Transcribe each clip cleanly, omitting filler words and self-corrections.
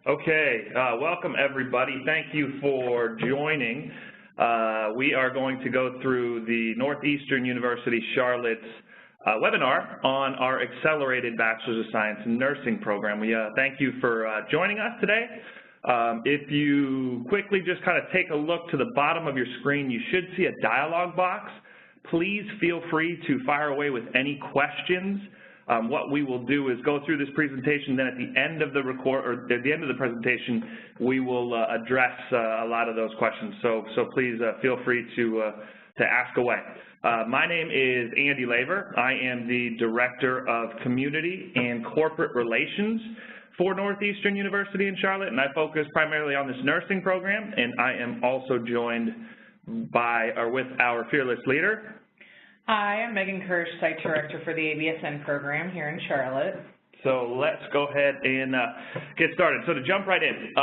Okay, welcome everybody. Thank you for joining. We are going to go through the Northeastern University Charlotte's webinar on our Accelerated Bachelor's of Science in Nursing program. We thank you for joining us today. If you quickly just kind of take a look to the bottom of your screen, you should see a dialog box. Please feel free to fire away with any questions. What we will do is go through this presentation, then at the end of the presentation, we will address a lot of those questions. So please feel free to ask away. My name is Andy Laver. I am the Director of Community and Corporate Relations for Northeastern University in Charlotte, and I focus primarily on this nursing program, and I am also joined with our fearless leader. Hi, I'm Megan Kirsch, Site Director for the ABSN Program here in Charlotte. So let's go ahead and get started. So to jump right in,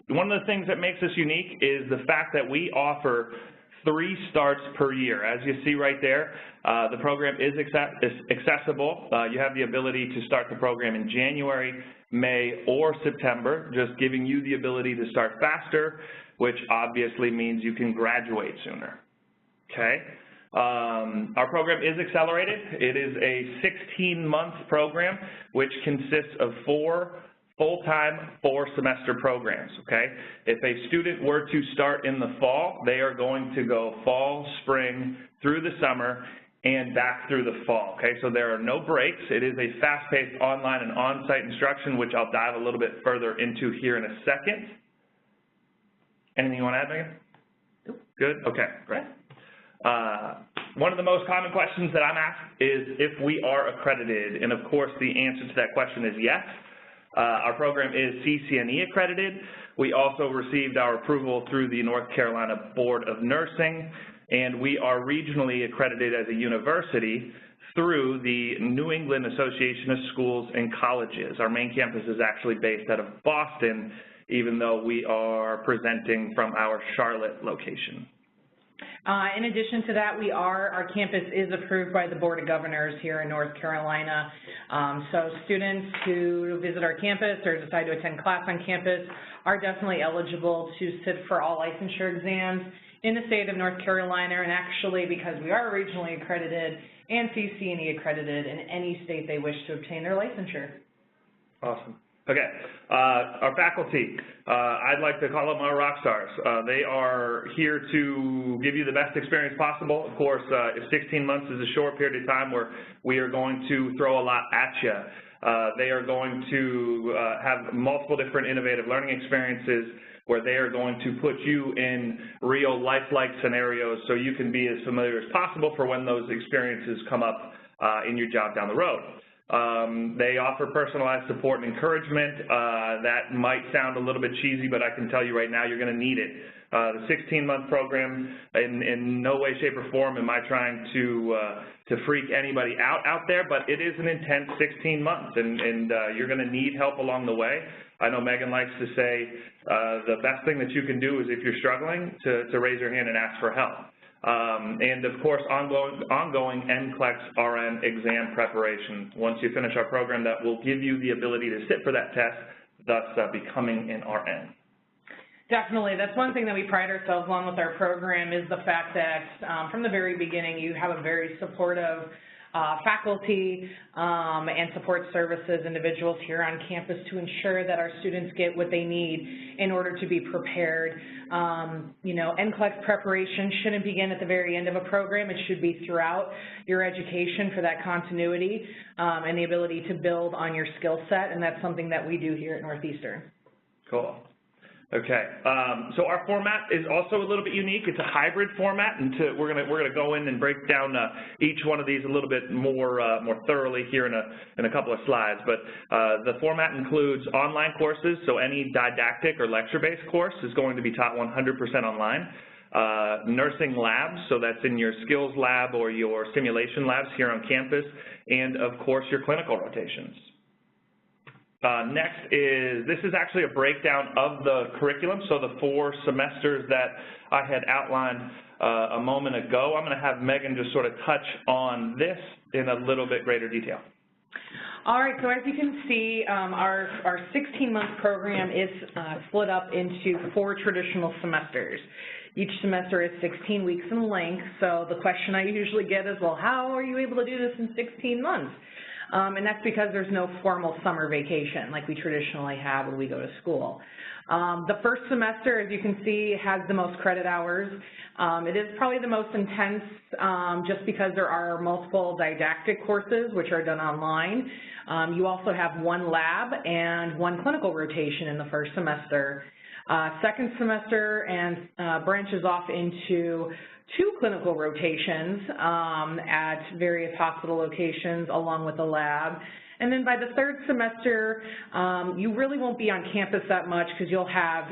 one of the things that makes us unique is the fact that we offer 3 starts per year. As you see right there, the program is accessible. You have the ability to start the program in January, May, or September, just giving you the ability to start faster, which obviously means you can graduate sooner. Okay? Our program is accelerated. It is a 16-month program, which consists of 4 full-time, 4-semester programs, okay? If a student were to start in the fall, they are going to go fall, spring, through the summer, and back through the fall, okay? So there are no breaks. It is a fast-paced online and on-site instruction, which I'll dive a little bit further into here in a second. Anything you want to add, Megan? Nope. Good? Okay, great. One of the most common questions that I'm asked is if we are accredited, and of course the answer to that question is yes. Our program is CCNE accredited. We also received our approval through the North Carolina Board of Nursing, and we are regionally accredited as a university through the New England Association of Schools and Colleges. Our main campus is actually based out of Boston, even though we are presenting from our Charlotte location. In addition to that, our campus is approved by the Board of Governors here in North Carolina. So students who visit our campus or decide to attend class on campus are definitely eligible to sit for all licensure exams in the state of North Carolina, and actually, because we are regionally accredited and CCNE accredited, in any state they wish to obtain their licensure. Awesome. Okay, our faculty, I'd like to call them our rock stars. They are here to give you the best experience possible. Of course, if 16 months is a short period of time where we are going to throw a lot at you, they are going to have multiple different innovative learning experiences where they are going to put you in real lifelike scenarios so you can be as familiar as possible for when those experiences come up in your job down the road. They offer personalized support and encouragement. That might sound a little bit cheesy, but I can tell you right now you're going to need it. The 16-month program, in no way, shape, or form am I trying to freak anybody out there, but it is an intense 16 months, and you're going to need help along the way. I know Megan likes to say the best thing that you can do is if you're struggling to raise your hand and ask for help. And of course, ongoing NCLEX RN exam preparation. Once you finish our program, that will give you the ability to sit for that test, thus becoming an RN. Definitely. That's one thing that we pride ourselves on with our program is the fact that from the very beginning you have a very supportive faculty and support services individuals here on campus to ensure that our students get what they need in order to be prepared. You know, NCLEX preparation shouldn't begin at the very end of a program. It should be throughout your education for that continuity and the ability to build on your skill set, and that's something that we do here at Northeastern. Cool. Okay, so our format is also a little bit unique. It's a hybrid format, and we're gonna go in and break down each one of these a little bit more thoroughly here in a couple of slides. But the format includes online courses, so any didactic or lecture-based course is going to be taught 100% online. Nursing labs, so that's in your skills lab or your simulation labs here on campus, and of course your clinical rotations. Next this is actually a breakdown of the curriculum, so the 4 semesters that I had outlined a moment ago. I'm going to have Megan just sort of touch on this in a little bit greater detail. All right, so as you can see, our 16-month program is split up into 4 traditional semesters. Each semester is 16 weeks in length, so the question I usually get is, well, how are you able to do this in 16 months? And that's because there's no formal summer vacation like we traditionally have when we go to school. The first semester, as you can see, has the most credit hours. It is probably the most intense just because there are multiple didactic courses which are done online. You also have 1 lab and 1 clinical rotation in the first semester. Second semester and branches off into 2 clinical rotations at various hospital locations along with a lab. And then by the third semester, you really won't be on campus that much because you'll have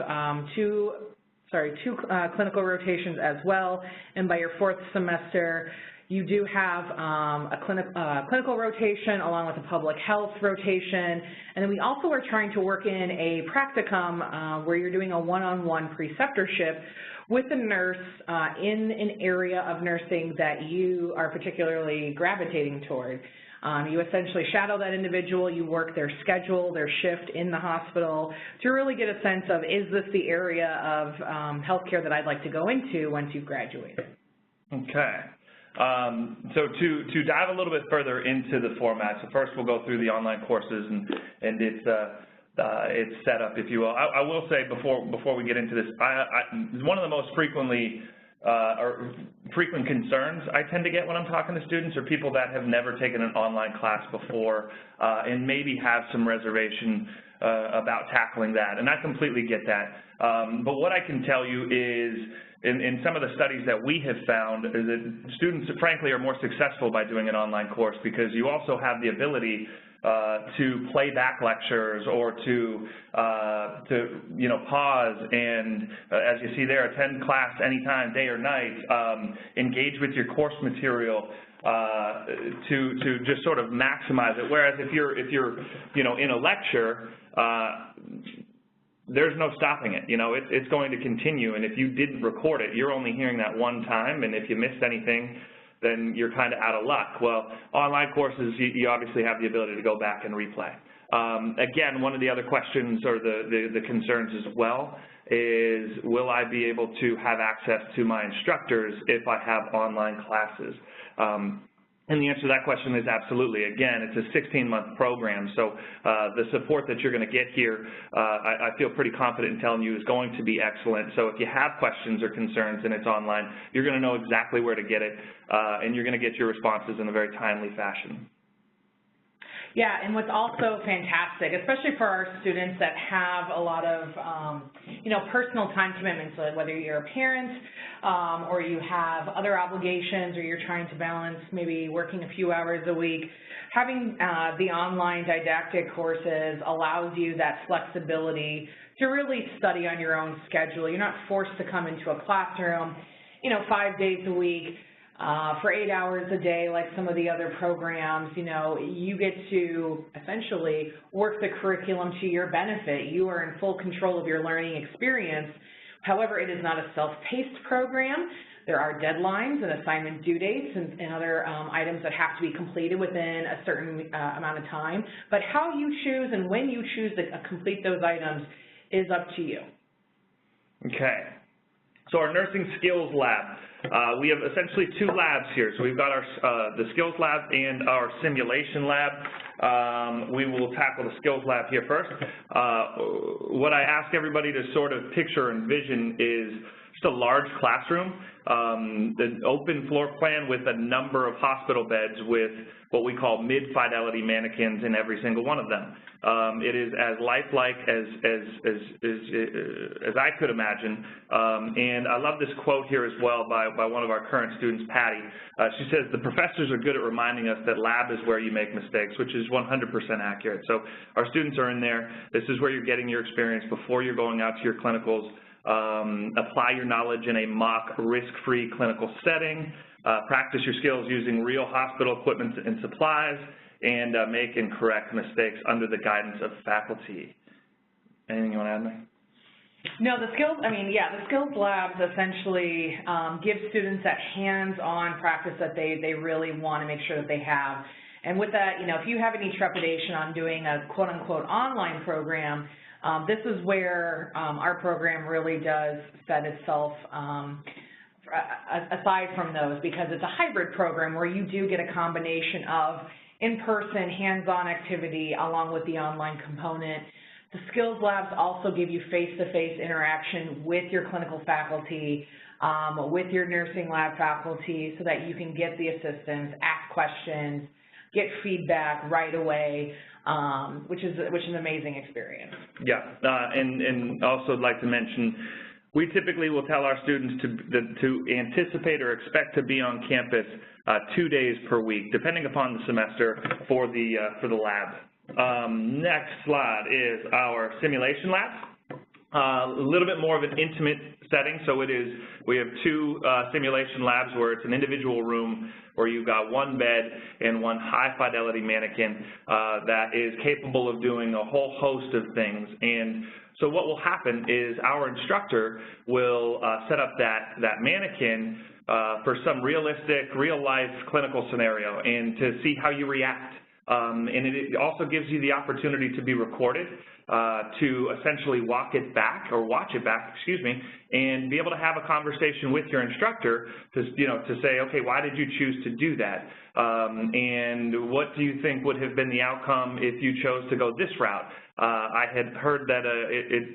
two clinical rotations as well. And by your 4th semester, you do have a clinical rotation along with a public health rotation. And then we also are trying to work in a practicum where you're doing a one-on-one preceptorship with a nurse in an area of nursing that you are particularly gravitating toward. You essentially shadow that individual, you work their schedule, their shift in the hospital to really get a sense of, is this the area of healthcare that I'd like to go into once you've graduated? Okay. So to dive a little bit further into the format, so first we'll go through the online courses and its set up, if you will. I will say before we get into this, one of the most frequent concerns I tend to get when I'm talking to students are people that have never taken an online class before and maybe have some reservation about tackling that, and I completely get that. But what I can tell you is, in some of the studies that we have found, is that students, frankly, are more successful by doing an online course because you also have the ability to play back lectures or to pause and, as you see there, attend class anytime, day or night, engage with your course material to just sort of maximize it. Whereas if you're in a lecture, there's no stopping it. It's going to continue, and if you didn't record it, you're only hearing that one time, and if you missed anything, then you're kind of out of luck. Well, online courses, you obviously have the ability to go back and replay. Again, one of the other questions or the concerns as well is, will I be able to have access to my instructors if I have online classes? And the answer to that question is absolutely. Again, it's a 16-month program, so the support that you're going to get here, I feel pretty confident in telling you, is going to be excellent. So if you have questions or concerns and it's online, you're going to know exactly where to get it, and you're going to get your responses in a very timely fashion. Yeah, and what's also fantastic, especially for our students that have a lot of, personal time commitments, like whether you're a parent or you have other obligations or you're trying to balance maybe working a few hours a week, having the online didactic courses allows you that flexibility to really study on your own schedule. You're not forced to come into a classroom, 5 days a week, for 8 hours a day like some of the other programs. You get to essentially work the curriculum to your benefit. You are in full control of your learning experience. However, it is not a self-paced program. There are deadlines and assignment due dates and other items that have to be completed within a certain amount of time. But how you choose and when you choose to complete those items is up to you. Okay. So our nursing skills lab. We have essentially 2 labs here. So we've got our the skills lab and our simulation lab. We will tackle the skills lab here first. What I ask everybody to sort of picture and envision is just a large classroom, an open floor plan with a number of hospital beds with what we call mid-fidelity mannequins in every single one of them. It is as lifelike as I could imagine, and I love this quote here as well by one of our current students, Patty. She says, "The professors are good at reminding us that lab is where you make mistakes," which is 100% accurate. So our students are in there. This is where you're getting your experience before you're going out to your clinicals. Apply your knowledge in a mock, risk-free clinical setting. Practice your skills using real hospital equipment and supplies, and make and correct mistakes under the guidance of faculty. Anything you want to add, Mike? No, the skills labs essentially give students that hands-on practice that they really want to make sure that they have. And with that, you know, if you have any trepidation on doing a quote-unquote online program, this is where our program really does set itself aside from those, because it's a hybrid program where you do get a combination of in-person, hands-on activity along with the online component. The skills labs also give you face-to-face interaction with your clinical faculty, with your nursing lab faculty, so that you can get the assistance, ask questions, get feedback right away, which is an amazing experience. Yeah, and also I'd like to mention, we typically will tell our students to anticipate or expect to be on campus 2 days per week, depending upon the semester for the lab. Next slide is our simulation lab. A little bit more of an intimate setting, so we have 2 simulation labs where it's an individual room where you've got 1 bed and 1 high-fidelity mannequin that is capable of doing a whole host of things. And so what will happen is our instructor will set up that mannequin for some realistic, real-life clinical scenario and to see how you react. And it also gives you the opportunity to be recorded, to essentially watch it back, and be able to have a conversation with your instructor to say, okay, why did you choose to do that? And what do you think would have been the outcome if you chose to go this route? I had heard that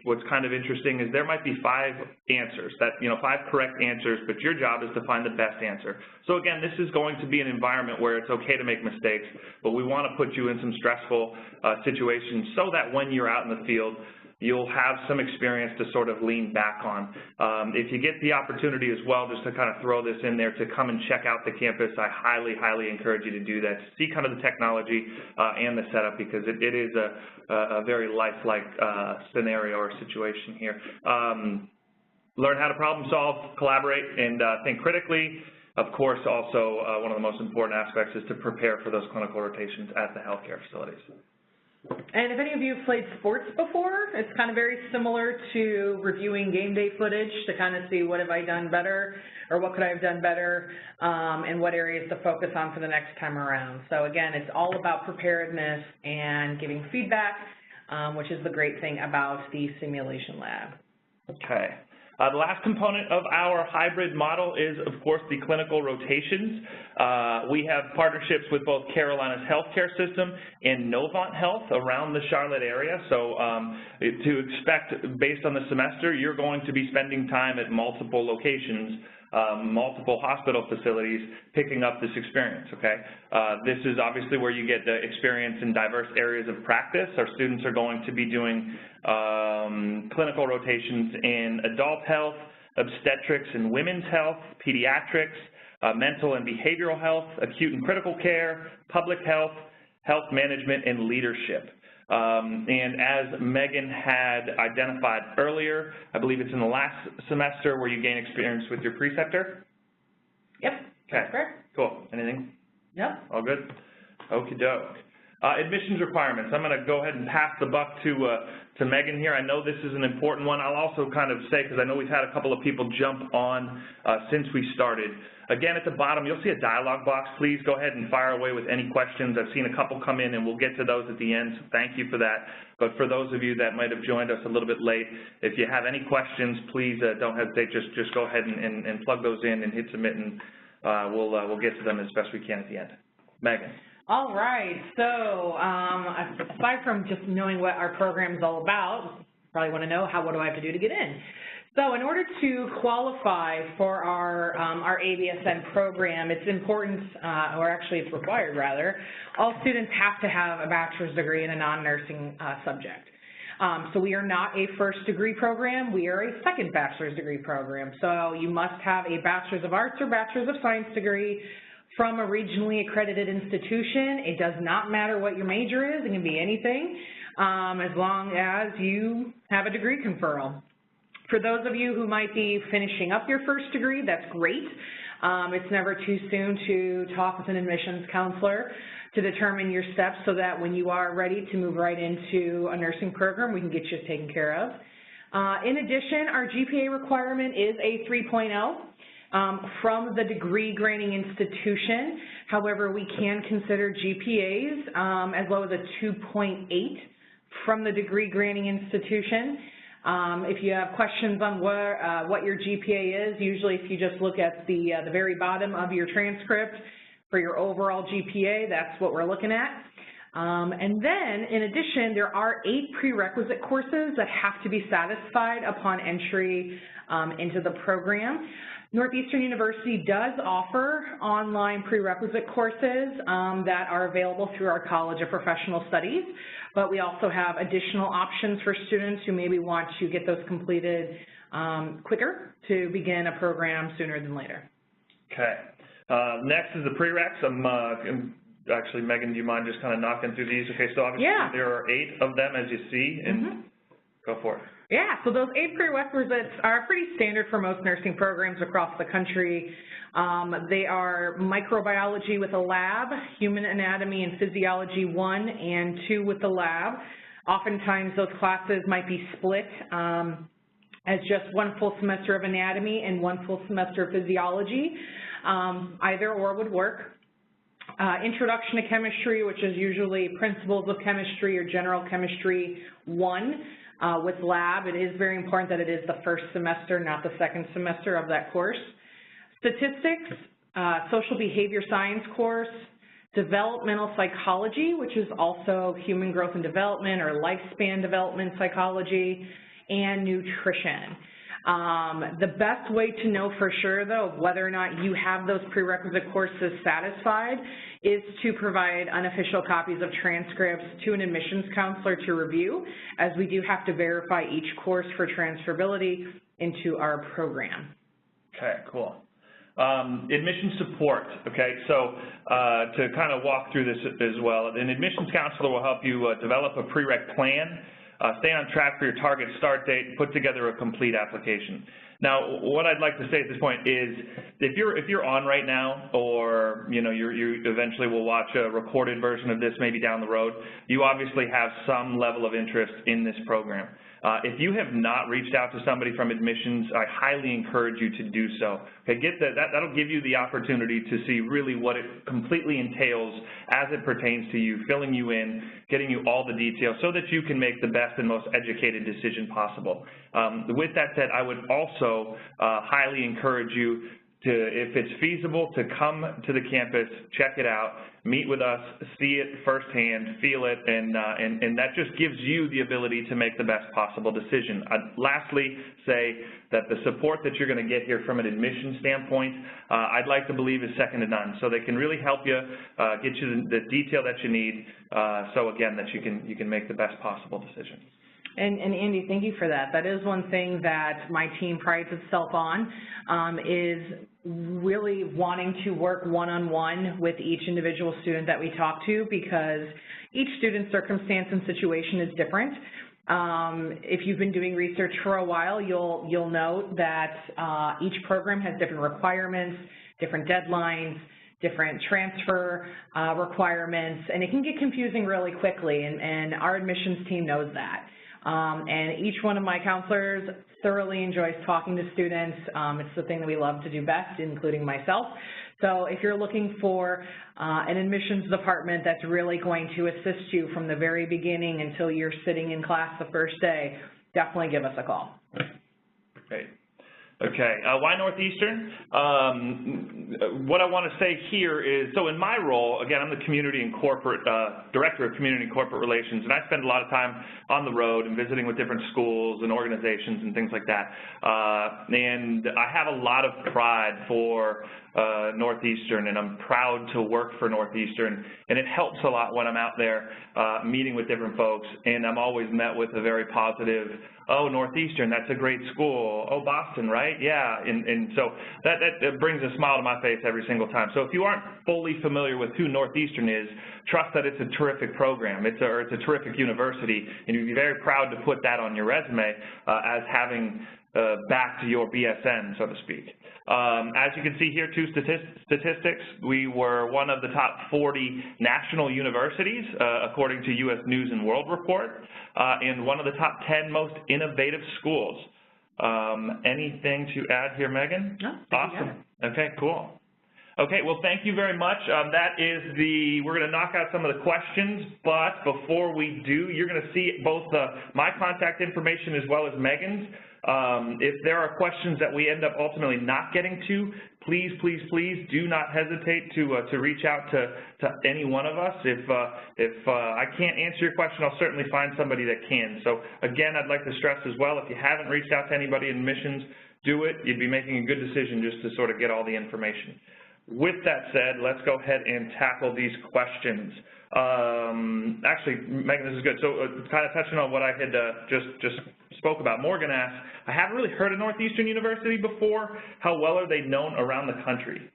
what's kind of interesting is there might be 5 answers, 5 correct answers, but your job is to find the best answer. So again, this is going to be an environment where it's okay to make mistakes, but we want to put you in some stressful situations so that when you're out in the field, you'll have some experience to sort of lean back on. If you get the opportunity as well, just to kind of throw this in there, to come and check out the campus, I highly, highly encourage you to do that, to see kind of the technology and the setup, because it is a very lifelike scenario or situation here. Learn how to problem solve, collaborate, and think critically. Of course, also one of the most important aspects is to prepare for those clinical rotations at the healthcare facilities. And if any of you have played sports before, it's kind of very similar to reviewing game day footage to kind of see what have I done better, or what could I have done better, and what areas to focus on for the next time around. So again, it's all about preparedness and giving feedback, which is the great thing about the simulation lab. Okay. The last component of our hybrid model is, of course, the clinical rotations. We have partnerships with both Carolina's healthcare system and Novant Health around the Charlotte area. So to expect, based on the semester, you're going to be spending time at multiple locations, multiple hospital facilities, picking up this experience, okay? This is obviously where you get the experience in diverse areas of practice. Our students are going to be doing clinical rotations in adult health, obstetrics and women's health, pediatrics, mental and behavioral health, acute and critical care, public health, health management, and leadership. And as Megan had identified earlier, I believe it's in the last semester where you gain experience with your preceptor? Yep, okay. That's correct. Cool. Anything? Yep. All good? Okie doke. Admissions requirements. I'm going to go ahead and pass the buck to Megan here. I know this is an important one. I'll also kind of say, because I know we've had a couple of people jump on since we started. Again, at the bottom, you'll see a dialog box. Please go ahead and fire away with any questions. I've seen a couple come in, and we'll get to those at the end, so thank you for that. But for those of you that might have joined us a little bit late, if you have any questions, please don't hesitate. Just go ahead and plug those in and hit submit, and we'll get to them as best we can at the end. Megan. All right, so aside from just knowing what our program is all about, you probably want to know what do I have to do to get in. So in order to qualify for our ABSN program, it's important, or actually it's required rather, all students have to have a bachelor's degree in a non-nursing subject. So we are not a first degree program, we are a second bachelor's degree program. So you must have a bachelor's of arts or bachelor's of science degree from a regionally accredited institution. It does not matter what your major is, it can be anything, as long as you have a degree conferral. For those of you who might be finishing up your first degree, that's great. It's never too soon to talk with an admissions counselor to determine your steps so that when you are ready to move right into a nursing program, we can get you taken care of. In addition, our GPA requirement is a 3.0. from the degree granting institution. However, we can consider GPAs as low as a 2.8 from the degree granting institution. If you have questions on what your GPA is, usually if you just look at the very bottom of your transcript for your overall GPA, that's what we're looking at. And then, in addition, there are 8 prerequisite courses that have to be satisfied upon entry into the program. Northeastern University does offer online prerequisite courses that are available through our College of Professional Studies, but we also have additional options for students who maybe want to get those completed quicker to begin a program sooner than later. Okay. Next is the prereqs. Actually, Megan, do you mind just kind of knocking through these? Okay, so obviously there are 8 of them, as you see, and go for it. Yeah, so those 8 prerequisites are pretty standard for most nursing programs across the country. They are microbiology with a lab, human anatomy and physiology 1 and 2 with the lab. Oftentimes those classes might be split as just 1 full semester of anatomy and 1 full semester of physiology. Either or would work. Introduction to chemistry, which is usually principles of chemistry or general chemistry 1 with lab. It is very important that it is the first semester, not the second semester of that course. Statistics, social behavior science course, developmental psychology, which is also human growth and development or lifespan development psychology, and nutrition. The best way to know for sure, though, whether or not you have those prerequisite courses satisfied is to provide unofficial copies of transcripts to an admissions counselor to review, as we do have to verify each course for transferability into our program. Okay, cool. Admission support, okay, so to kind of walk through this as well, an admissions counselor will help you develop a prereq plan, stay on track for your target start date, put together a complete application. Now, what I'd like to say at this point is, if you're on right now, or you eventually will watch a recorded version of this maybe down the road, you obviously have some level of interest in this program. If you have not reached out to somebody from admissions, I highly encourage you to do so. Okay, that'll give you the opportunity to see really what it completely entails as it pertains to you, filling you in, getting you all the details so that you can make the best and most educated decision possible. With that said, I would also highly encourage you to, if it's feasible, to come to the campus, check it out, meet with us, see it firsthand, feel it, and that just gives you the ability to make the best possible decision. I'd lastly say that the support that you're going to get here from an admission standpoint, I'd like to believe is second to none. So they can really help you, get you the detail that you need, so again, that you can make the best possible decision. And Andy, thank you for that. That is one thing that my team prides itself on, is really wanting to work one-on-one with each individual student that we talk to, because each student's circumstance and situation is different. If you've been doing research for a while, you'll note that each program has different requirements, different deadlines, different transfer requirements, and it can get confusing really quickly, and our admissions team knows that. And each one of my counselors thoroughly enjoys talking to students. It's the thing that we love to do best, including myself. So if you're looking for an admissions department that's really going to assist you from the very beginning until you're sitting in class the first day, definitely give us a call. Great. Okay, why Northeastern? What I want to say here is, so in my role, again, I'm the community and corporate, director of community and corporate relations, and I spend a lot of time on the road and visiting with different schools and organizations and things like that. And I have a lot of pride for Northeastern, and I'm proud to work for Northeastern, and it helps a lot when I'm out there meeting with different folks, and I'm always met with a very positive, oh, Northeastern, that's a great school. Oh, Boston, right? Yeah, and so that brings a smile to my face every single time. So if you aren't fully familiar with who Northeastern is, trust that it's a terrific program. It's a terrific university, and you'd be very proud to put that on your resume as having back to your BSN, so to speak. As you can see here, two statistics. We were one of the top 40 national universities, according to U.S. News and World Report, and one of the top 10 most innovative schools. Anything to add here, Megan? No. Awesome. Okay, cool. Okay, well, thank you very much. We're going to knock out some of the questions, but before we do, you're going to see both my contact information as well as Megan's. If there are questions that we end up ultimately not getting to, please, please, please do not hesitate to reach out to any one of us. If I can't answer your question, I'll certainly find somebody that can. So again, I'd like to stress as well, if you haven't reached out to anybody in admissions, do it. You'd be making a good decision just to sort of get all the information. With that said, let's go ahead and tackle these questions. Actually, Megan, this is good. So kind of touching on what I had just spoke about. Morgan asked, I haven't really heard of Northeastern University before. How well are they known around the country?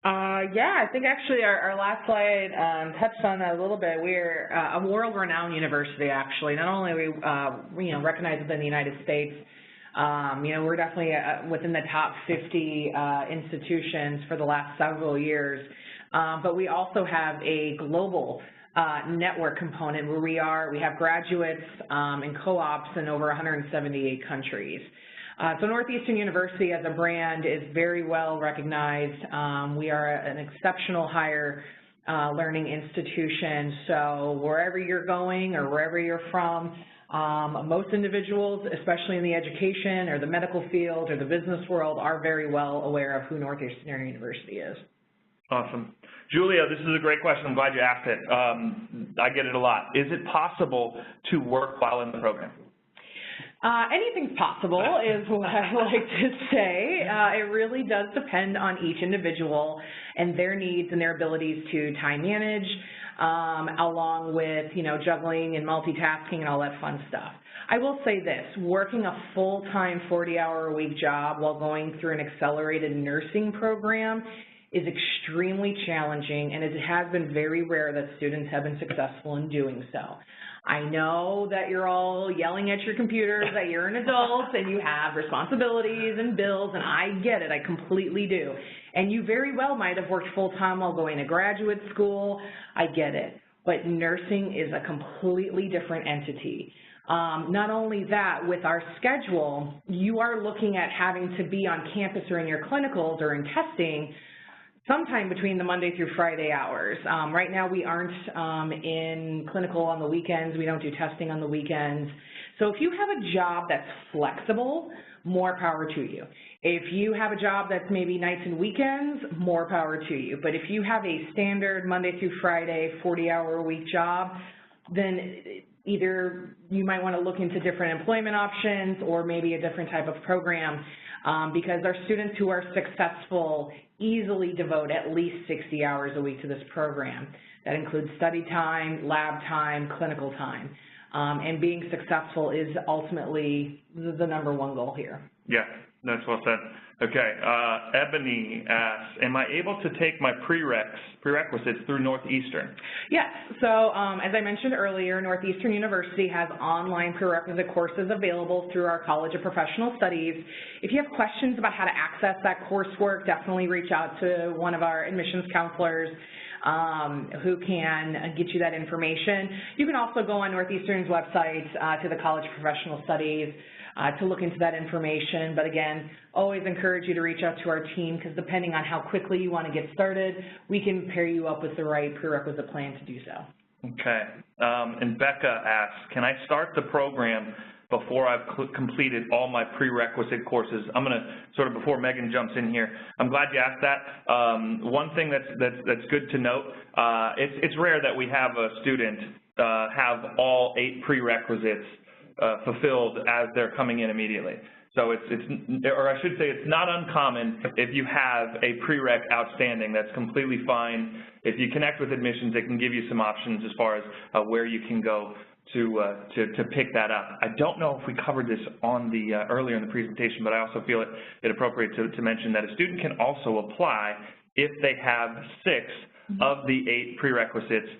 Yeah, I think actually our last slide touched on that a little bit. We're a world-renowned university, actually. Not only are we recognized within the United States, we're definitely within the top 50 institutions for the last several years, but we also have a global network component where we have graduates and co-ops in over 178 countries. So Northeastern University as a brand is very well recognized. We are an exceptional higher learning institution, so wherever you're going or wherever you're from, most individuals, especially in the education or the medical field or the business world, are very well aware of who Northeastern University is. Awesome. Julia, this is a great question. I'm glad you asked it. I get it a lot. Is it possible to work while in the program? Anything's possible is what I like to say. It really does depend on each individual and their needs and their abilities to time manage, along with, juggling and multitasking and all that fun stuff. I will say this, working a full-time 40-hour-a-week job while going through an accelerated nursing program is extremely challenging, and it has been very rare that students have been successful in doing so. I know that you're all yelling at your computers, that you're an adult and you have responsibilities and bills, and I get it, I completely do. And you very well might have worked full-time while going to graduate school, I get it. But nursing is a completely different entity. Not only that, with our schedule, you are looking at having to be on campus or in your clinical during testing sometime between the Monday through Friday hours. Right now we aren't in clinical on the weekends. We don't do testing on the weekends. So if you have a job that's flexible, more power to you. If you have a job that's maybe nights and weekends, more power to you. But if you have a standard Monday through Friday 40-hour-a-week job, then either you might want to look into different employment options or maybe a different type of program, because our students who are successful easily devote at least 60 hours a week to this program. That includes study time, lab time, clinical time. And being successful is ultimately the number one goal here. Yeah, that's well said. Okay, Ebony asks, am I able to take my prerequisites through Northeastern? Yes, so as I mentioned earlier, Northeastern University has online prerequisite courses available through our College of Professional Studies. If you have questions about how to access that coursework, definitely reach out to one of our admissions counselors who can get you that information. You can also go on Northeastern's website to the College of Professional Studies to look into that information. But again, always encourage you to reach out to our team, because depending on how quickly you want to get started, we can pair you up with the right prerequisite plan to do so. Okay. And Becca asks, can I start the program before I've completed all my prerequisite courses? I'm going to sort of, before Megan jumps in here, I'm glad you asked that. One thing that's good to note, it's rare that we have a student have all 8 prerequisites fulfilled as they're coming in immediately. So or I should say, it's not uncommon if you have a prereq outstanding. That's completely fine. If you connect with admissions, they can give you some options as far as where you can go to pick that up. I don't know if we covered this on the earlier in the presentation, but I also feel it appropriate to mention that a student can also apply if they have 6 of the 8 prerequisites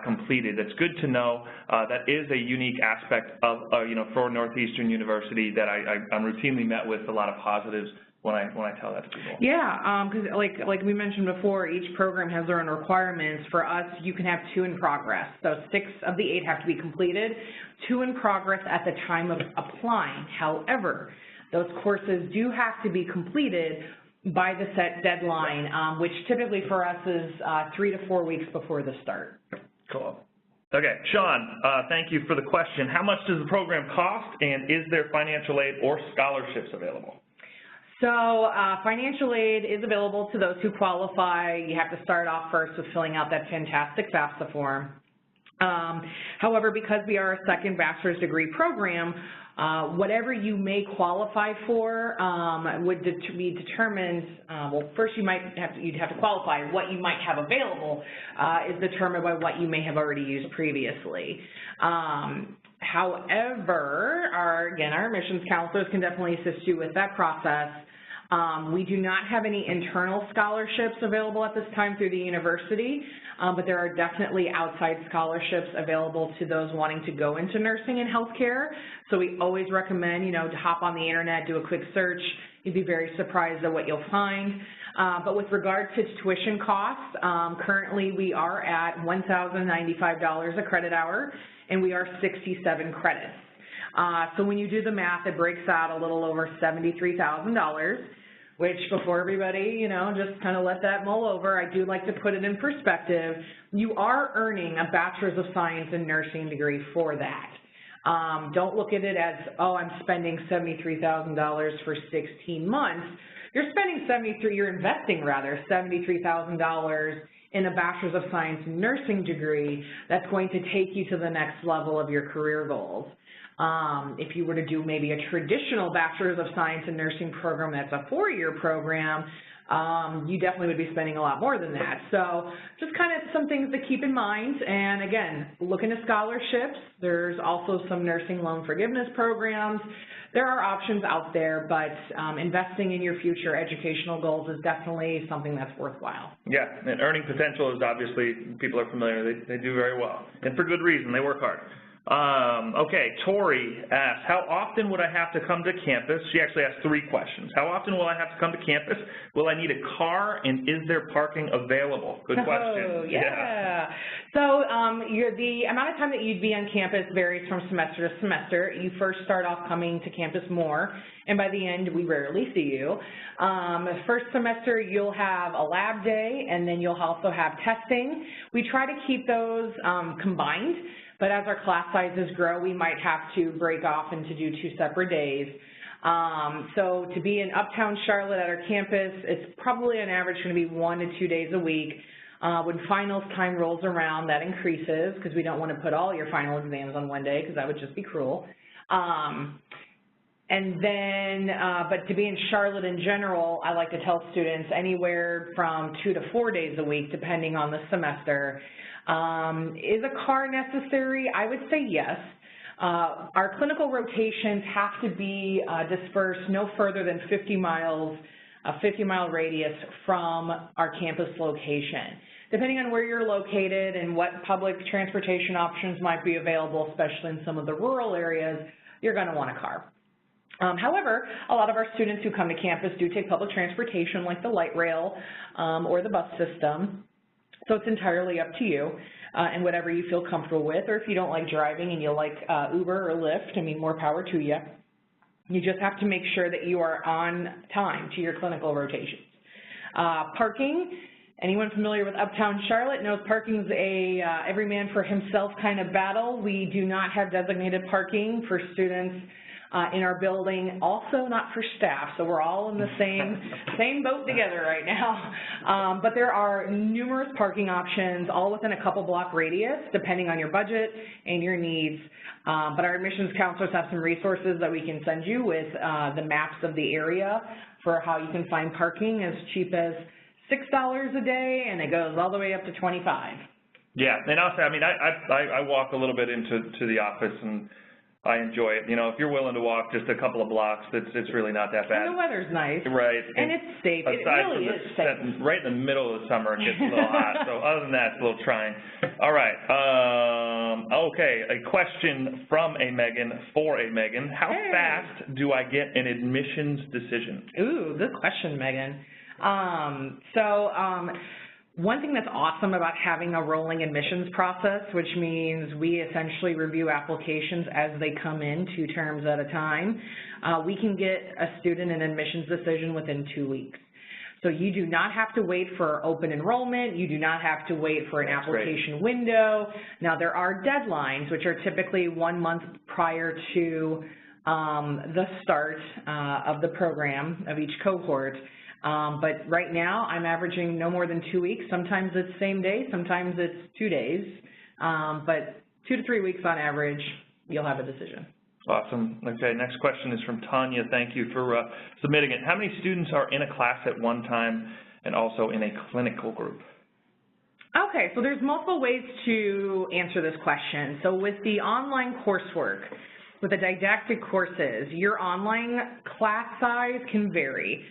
completed. That's good to know. That is a unique aspect of, for Northeastern University that I'm routinely met with a lot of positives when I tell that to people. Yeah, because like we mentioned before, each program has their own requirements. For us, you can have 2 in progress. So 6 of the 8 have to be completed, 2 in progress at the time of applying. However, those courses do have to be completed by the set deadline, which typically for us is 3 to 4 weeks before the start. Cool. Okay, Sean, thank you for the question. How much does the program cost, and is there financial aid or scholarships available? So financial aid is available to those who qualify. You have to start off first with filling out that fantastic FAFSA form. However, because we are a second bachelor's degree program, whatever you may qualify for would be determined, well, first you'd have to qualify. What you might have available is determined by what you may have already used previously. However, our admissions counselors can definitely assist you with that process. We do not have any internal scholarships available at this time through the university, but there are definitely outside scholarships available to those wanting to go into nursing and healthcare. So we always recommend, to hop on the internet, do a quick search. You'd be very surprised at what you'll find. But with regard to tuition costs, currently we are at $1,095 a credit hour, and we are 67 credits. So when you do the math, it breaks out a little over $73,000, which before everybody, just kind of let that mull over, I do like to put it in perspective. You are earning a Bachelor's of Science in Nursing degree for that. Don't look at it as, oh, I'm spending $73,000 for 16 months. You're investing $73,000 in a Bachelor's of Science in Nursing degree that's going to take you to the next level of your career goals. If you were to do maybe a traditional Bachelor's of Science in Nursing program that's a 4-year program, you definitely would be spending a lot more than that. So just kind of some things to keep in mind. And again, look into scholarships. There's also some nursing loan forgiveness programs. There are options out there, but investing in your future educational goals is definitely something that's worthwhile. Yeah, and earning potential is obviously, people are familiar, they do very well. And for good reason, they work hard. Okay, Tori asks, how often would I have to come to campus? She actually asked 3 questions. How often will I have to come to campus? Will I need a car, and is there parking available? Good question. Oh, yeah. So the amount of time that you'd be on campus varies from semester to semester. You first start off coming to campus more, and by the end, we rarely see you. First semester, you'll have a lab day, and then you'll also have testing. We try to keep those combined. But as our class sizes grow, we might have to break off and to do 2 separate days. So to be in Uptown Charlotte at our campus, it's probably on average going to be 1 to 2 days a week. When finals time rolls around, that increases because we don't want to put all your final exams on one day because that would just be cruel. And then, but to be in Charlotte in general, I like to tell students anywhere from 2 to 4 days a week, depending on the semester. Is a car necessary? I would say yes. Our clinical rotations have to be dispersed no further than 50 miles, a 50-mile radius from our campus location. Depending on where you're located and what public transportation options might be available, especially in some of the rural areas, you're going to want a car. However, a lot of our students who come to campus do take public transportation like the light rail or the bus system. So it's entirely up to you and whatever you feel comfortable with, or if you don't like driving and you like Uber or Lyft, I mean, more power to you. You just have to make sure that you are on time to your clinical rotations. Parking, anyone familiar with Uptown Charlotte knows parking is a every man for himself kind of battle. We do not have designated parking for students in our building, also not for staff, so we're all in the same boat together right now. But there are numerous parking options, all within a couple block radius, depending on your budget and your needs. But our admissions counselors have some resources that we can send you with the maps of the area for how you can find parking as cheap as $6 a day, and it goes all the way up to $25. Yeah, and also, I mean, I walk a little bit into the office, and I enjoy it. You know, if you're willing to walk just a couple of blocks, it's really not that bad. And the weather's nice. Right. And it's safe. It really is safe. Right in the middle of the summer, it gets a little hot. So other than that, it's a little trying. All right. Okay, a question from a Megan for a Megan. How fast do I get an admissions decision? Ooh, good question, Megan. One thing that's awesome about having a rolling admissions process, which means we essentially review applications as they come in 2 terms at a time, we can get a student an admissions decision within 2 weeks. So you do not have to wait for open enrollment. You do not have to wait for an application window. Now, there are deadlines, which are typically 1 month prior to the start of the program of each cohort. But right now, I'm averaging no more than 2 weeks. Sometimes it's same day, sometimes it's 2 days. But 2 to 3 weeks on average, you'll have a decision. Awesome. Okay, next question is from Tanya. Thank you for submitting it. How many students are in a class at one time and also in a clinical group? Okay, so there's multiple ways to answer this question. So with the online coursework, with the didactic courses, your online class size can vary.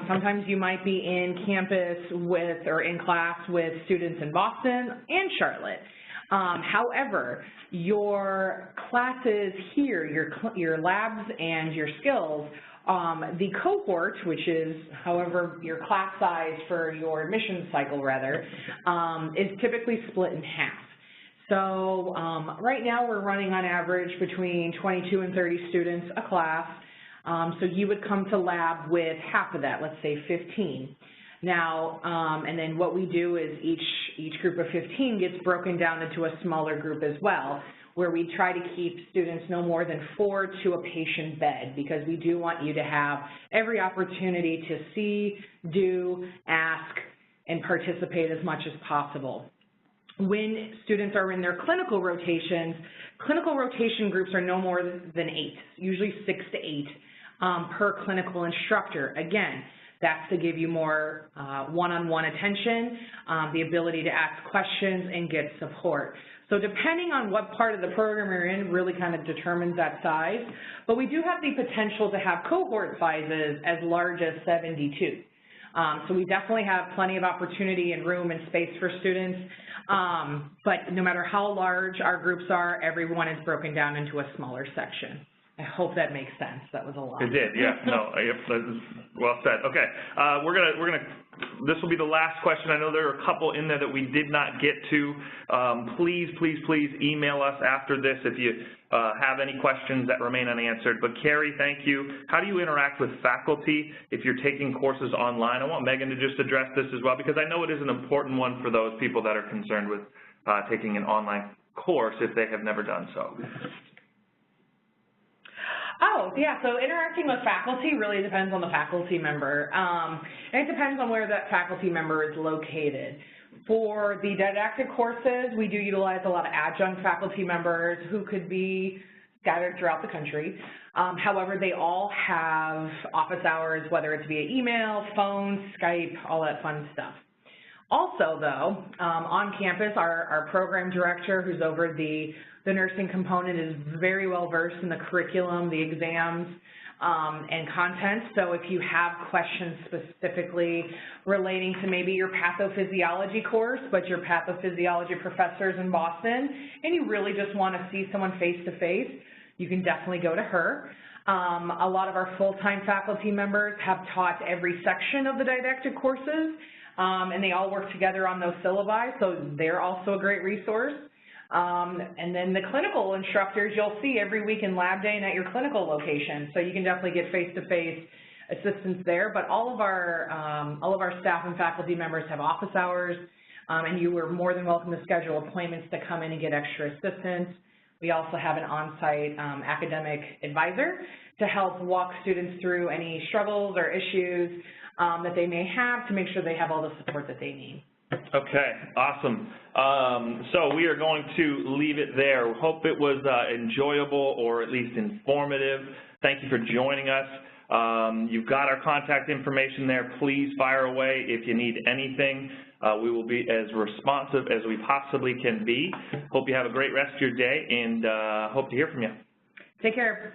Sometimes you might be in campus with or in class with students in Boston and Charlotte. However, your classes here, your labs and your skills, the cohort, which is however your class size for your admissions cycle rather, is typically split in half. So right now we're running on average between 22 and 30 students a class. So you would come to lab with half of that, let's say 15. Now, and then what we do is each group of 15 gets broken down into a smaller group as well, where we try to keep students no more than 4 to a patient bed, because we do want you to have every opportunity to see, do, ask, and participate as much as possible. When students are in their clinical rotations, clinical rotation groups are no more than 8, usually 6 to 8 per clinical instructor. Again, that's to give you more one-on-one attention, the ability to ask questions and get support. So depending on what part of the program you're in really kind of determines that size, but we do have the potential to have cohort sizes as large as 72. So we definitely have plenty of opportunity and room and space for students, but no matter how large our groups are, everyone is broken down into a smaller section. I hope that makes sense. That was a lot. It did, yeah. No, that is well said. Okay, we're gonna. This will be the last question. I know there are a couple in there that we did not get to. Please email us after this if you have any questions that remain unanswered. But Carrie, thank you. How do you interact with faculty if you're taking courses online? I want Megan to just address this as well, because I know it is an important one for those people that are concerned with taking an online course if they have never done so. Oh, yeah, so interacting with faculty really depends on the faculty member. And it depends on where that faculty member is located. For the didactic courses, we do utilize a lot of adjunct faculty members who could be scattered throughout the country. However, they all have office hours, whether it's via email, phone, Skype, all that fun stuff. Also, though, on campus, our program director, who's over the nursing component, is very well versed in the curriculum, the exams, and content. So if you have questions specifically relating to maybe your pathophysiology course, but your pathophysiology professor's in Boston, and you really just want to see someone face-to-face, you can definitely go to her. A lot of our full-time faculty members have taught every section of the didactic courses, and they all work together on those syllabi, so they're also a great resource. And then the clinical instructors you'll see every week in lab day and at your clinical location, so you can definitely get face-to-face assistance there. But all of our staff and faculty members have office hours, and you are more than welcome to schedule appointments to come in and get extra assistance. We also have an on-site academic advisor to help walk students through any struggles or issues that they may have to make sure they have all the support that they need. Okay, awesome. So we are going to leave it there. Hope it was enjoyable or at least informative. Thank you for joining us. You've got our contact information there. Please fire away if you need anything. We will be as responsive as we possibly can be. Hope you have a great rest of your day, and hope to hear from you. Take care.